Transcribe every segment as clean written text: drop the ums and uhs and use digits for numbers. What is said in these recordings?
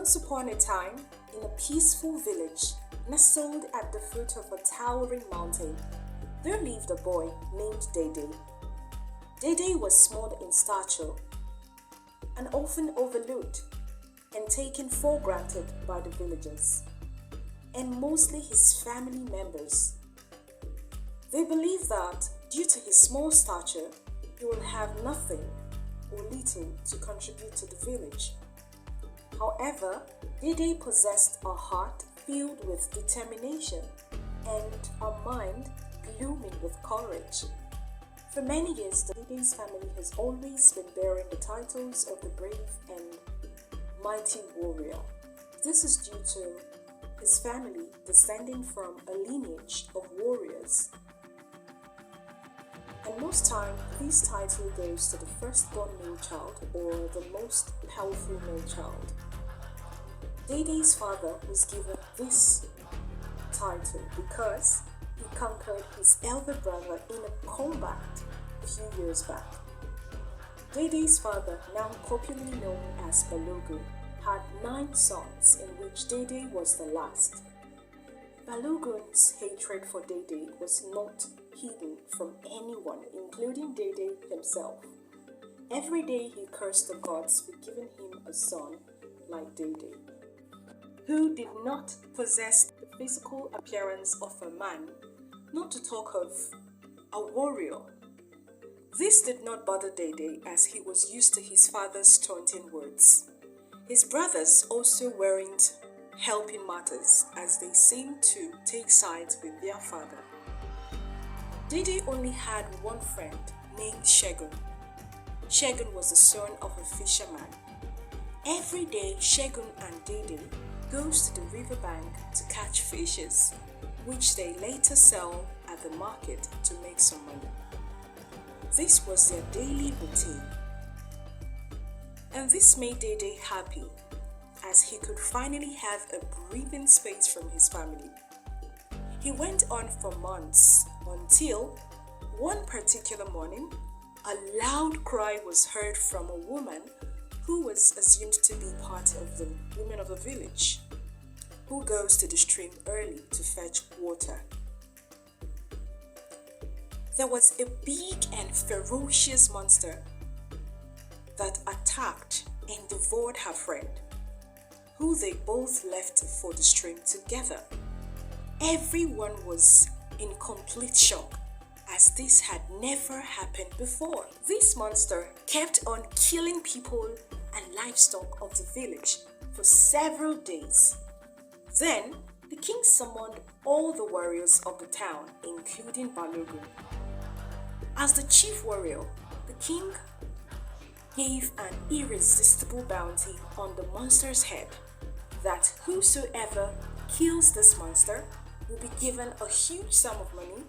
Once upon a time, in a peaceful village nestled at the foot of a towering mountain, there lived a boy named Dede. Dede was small in stature and often overlooked and taken for granted by the villagers, and mostly his family members. They believed that due to his small stature, he will have nothing or little to contribute to the village. However, Dede possessed a heart filled with determination and a mind blooming with courage. For many years, Dede's family has always been bearing the titles of the brave and mighty warrior. This is due to his family descending from a lineage of warriors. And most time, this title goes to the firstborn male child or the most powerful male child. Dede's father was given this title because he conquered his elder brother in a combat a few years back. Dede's father, now popularly known as Balogun, had 9 sons, in which Dede was the last. Balogun's hatred for Dede was not hidden from anyone, including Dede himself. Every day he cursed the gods for giving him a son like Dede, who did not possess the physical appearance of a man, not to talk of a warrior. This did not bother Dede, as he was used to his father's taunting words. His brothers also weren't helping matters, as they seemed to take sides with their father. Dede only had one friend named Shegun. Shegun was the son of a fisherman. Every day, Shegun and Dede goes to the riverbank to catch fishes, which they later sell at the market to make some money. This was their daily routine. And this made Dede happy, as he could finally have a breathing space from his family. He went on for months until one particular morning, a loud cry was heard from a woman who was assumed to be part of the women of the village, who goes to the stream early to fetch water. There was a big and ferocious monster that attacked and devoured her friend, who they both left for the stream together. Everyone was in complete shock, as this had never happened before. This monster kept on killing people and livestock of the village for several days. Then, the king summoned all the warriors of the town, including Balogun. As the chief warrior, the king gave an irresistible bounty on the monster's head, that whosoever kills this monster will be given a huge sum of money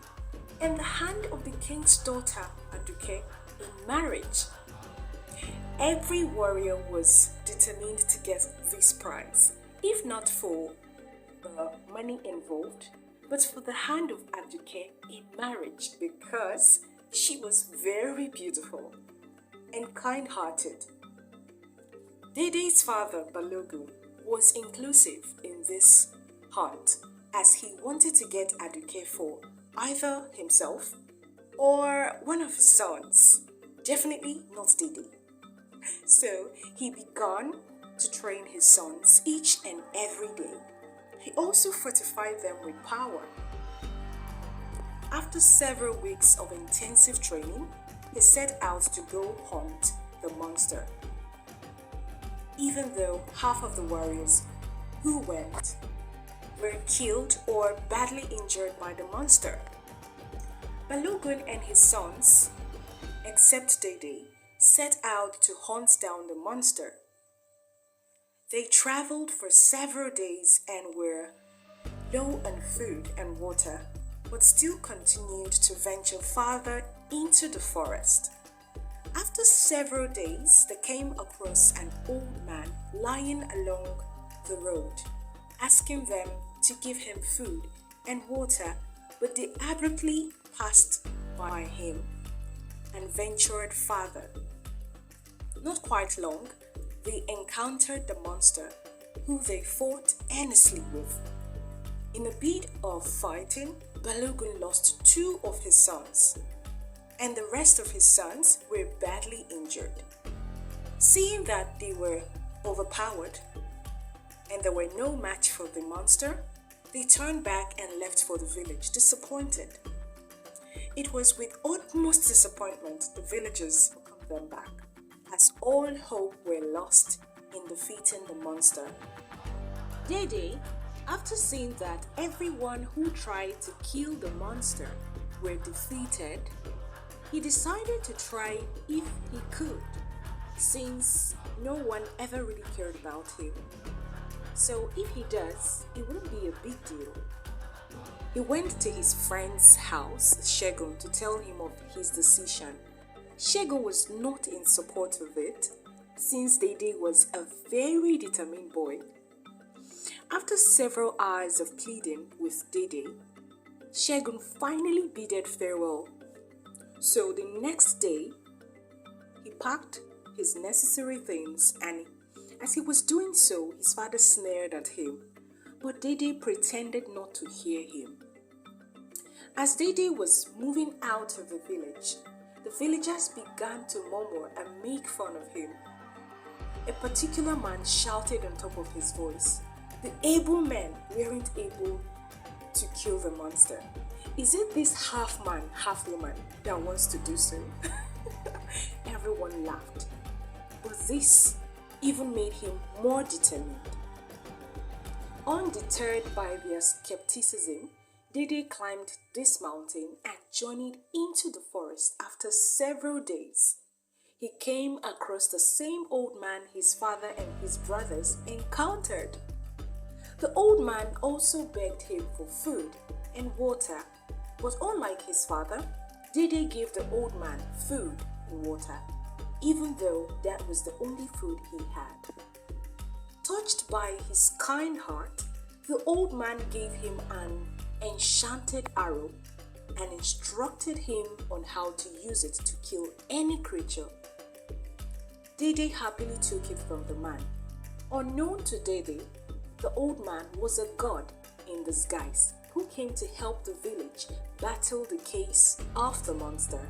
and the hand of the king's daughter, Aduke, in marriage. Every warrior was determined to get this prize, if not for the money involved, but for the hand of Aduke in marriage, because she was very beautiful and kind-hearted. Dede's father, Balogun, was inclusive in this hunt, as he wanted to get Aduke for either himself or one of his sons, definitely not Dede. So he began to train his sons each and every day. He also fortified them with power. After several weeks of intensive training, he set out to go hunt the monster. Even though half of the warriors who went were killed or badly injured by the monster, Balogun and his sons, except Dede, set out to hunt down the monster. They traveled for several days and were low on food and water, but still continued to venture farther into the forest. After several days, they came across an old man lying along the road, asking them to give him food and water, but they abruptly passed by him and ventured farther. Not quite long, they encountered the monster, who they fought earnestly with. In a bit of fighting, Balogun lost 2 of his sons, and the rest of his sons were badly injured. Seeing that they were overpowered and there were no match for the monster, they turned back and left for the village, disappointed. It was with utmost disappointment the villagers welcomed them back, as all hope were lost in defeating the monster. Dede, after seeing that everyone who tried to kill the monster were defeated, he decided to try if he could, since no one ever really cared about him. So if he does, it wouldn't be a big deal. He went to his friend's house, Shegun, to tell him of his decision. Shegun was not in support of it, since Dede was a very determined boy. After several hours of pleading with Dede, Shegun finally bidded farewell. So the next day, he packed his necessary things, and as he was doing so, his father sneered at him, but Dede pretended not to hear him. As Dede was moving out of the village, the villagers began to murmur and make fun of him. A particular man shouted on top of his voice, "The able men weren't able to kill the monster. Is it this half man, half woman that wants to do so?" Everyone laughed, but this even made him more determined. Undeterred by their skepticism, Dede climbed this mountain and journeyed into the forest. After several days, he came across the same old man his father and his brothers encountered. The old man also begged him for food and water, but unlike his father, Dede gave the old man food and water, even though that was the only food he had. Touched by his kind heart, the old man gave him an enchanted arrow and instructed him on how to use it to kill any creature. Dede happily took it from the man. Unknown to Dede, the old man was a god in disguise who came to help the village battle the case of the monster.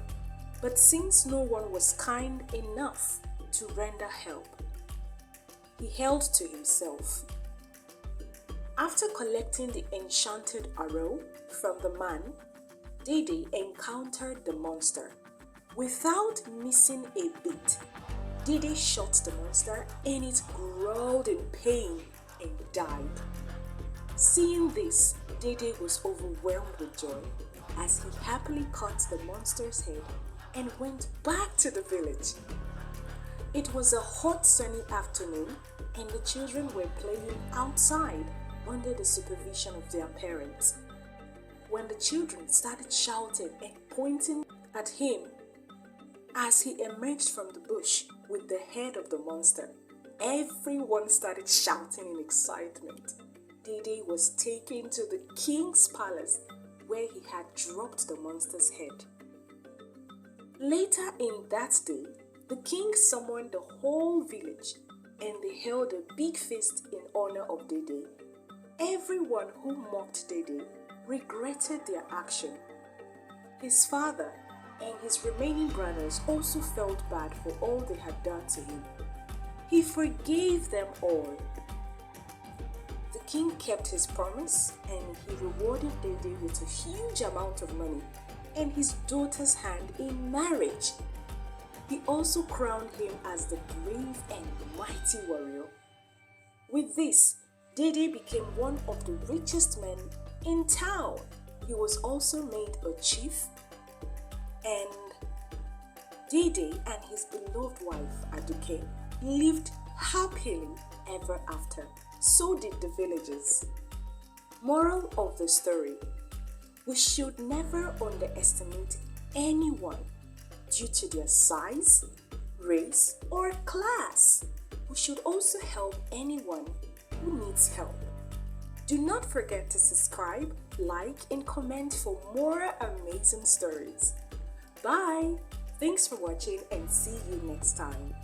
But since no one was kind enough to render help, he held to himself. After collecting the enchanted arrow from the man, Dede encountered the monster. Without missing a beat, Dede shot the monster and it growled in pain and died. Seeing this, Dede was overwhelmed with joy as he happily cut the monster's head and went back to the village. It was a hot sunny afternoon and the children were playing outside under the supervision of their parents. When the children started shouting and pointing at him as he emerged from the bush with the head of the monster, everyone started shouting in excitement. Dede was taken to the king's palace where he had dropped the monster's head. Later in that day, the king summoned the whole village and they held a big feast in honor of Dede. Everyone who mocked Dede regretted their action. His father and his remaining brothers also felt bad for all they had done to him. He forgave them all. The king kept his promise and he rewarded Dede with a huge amount of money and his daughter's hand in marriage. He also crowned him as the brave and mighty warrior. With this, Dede became one of the richest men in town. He was also made a chief, and Dede and his beloved wife Aduke lived happily ever after. So did the villagers. Moral of the story: we should never underestimate anyone due to their size, race, or class. We should also help anyone who needs help. Do not forget to subscribe, like, and comment for more amazing stories. Bye! Thanks for watching and see you next time.